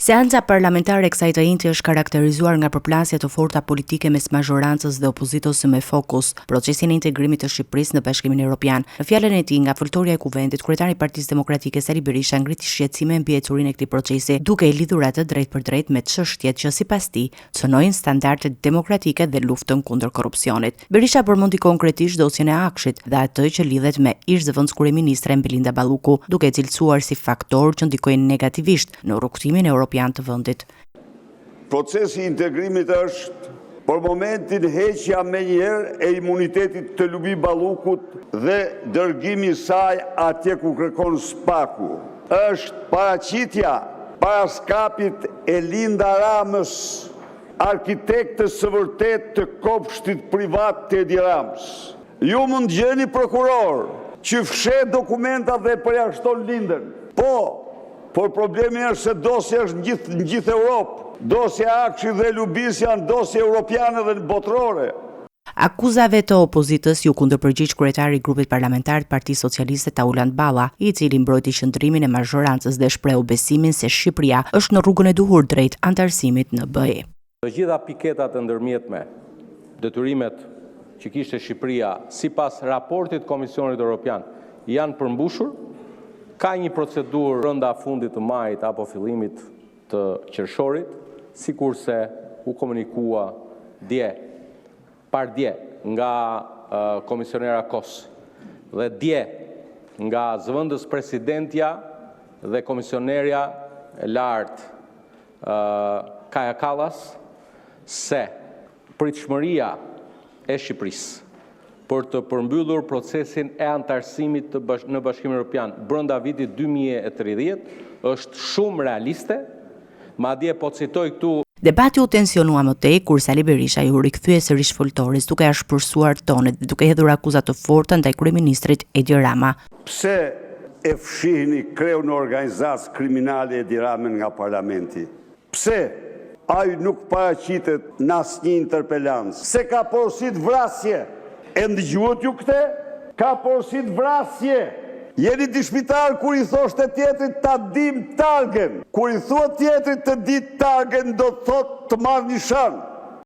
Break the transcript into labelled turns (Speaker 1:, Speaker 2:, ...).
Speaker 1: Seanca parlamentare e kësaj të njëjti është karakterizuar nga përplasje të forta politike mes mazhorancës dhe opozitës me fokus procesin e integrimit të Shqipërisë në Bashkimin Evropian. Në fjalën e tij, nga foltorja e Kuvendit, kryetari i Partisë Demokratike Sali Berisha ngriti shqetësime mbi ecurinë e këtij procesi, duke i lidhur atë drejt për drejt me çështjet që sipas tij cënojnë standardet demokratike dhe luftën kundër korrupsionit. Berisha përmendi konkretisht dosjen e Akshit dhe atë që lidhet me ish-zëvendës kryeministre Belinda Balluku, duke cilësuar si faktor që ndikojnë negativisht në rrugtimin europian të vendit.
Speaker 2: Procesi i integrimit është për momentin heqja menjëherë e imunitetit të Lubi Ballukut dhe dërgimi i saj atje ku kërkon SPAK-u. Është paraqitja para skapit e Linda Ramës, arkitektës së vërtet të kopshtit privat të Edi Ramës. Ju mund gjeni prokuror që fshet dokumentat dhe përjashton Lindën. Por problemi është se dosja është në gjithë Europë. Dosja Akshit dhe Lubis janë dosje europiane dhe botërore.
Speaker 1: Akuzave të opozitës ju kundërpërgjigj kryetari i grupit parlamentar të Partisë Socialiste Tauland Balla, i cili mbrojti qëndrimin e mazhorancës dhe shprehu besimin se Shqipëria është në rrugën e duhur drejt antarësimit në BE.
Speaker 3: Të gjitha piketat e ndërmjetme, detyrimet që kishte Shqipëria sipas raportit Komisionit Evropian janë përmbushur. Ka një procedurë brenda fundit të majit apo fillimit të qershorit, sikurse u komunikua dje nga komisionera Kos dhe dje nga zëvendës presidentja dhe komisionerja e lartë Kaja Kallas se pritshmëria e Shqipërisë për të përmbyllur procesin e antarësimit në Bashkimin Evropian brenda vitit 2030 është shumë realiste, madje po citoj këtu.
Speaker 1: Debati u tensionua më tej kur Sali Berisha i u rikthye sërish foltoris duke ashpërsuar tonet dhe duke hedhur akuza të forta ndaj kryeministrit Edi Rama.
Speaker 2: Pse e fshihni kreun e organizatës kriminale Edi Ramën nga parlamenti? Pse ai nuk paraqitet në asnjë interpelancë? Se ka porosit vrasje? E ndëgjuat ju këte? Ka porosit vrasje. Jeni dëshmitar kur i thoshte tjetrit ta dim targen. Kur i thua tjetrit të di targen do të thot të marrë një shanë.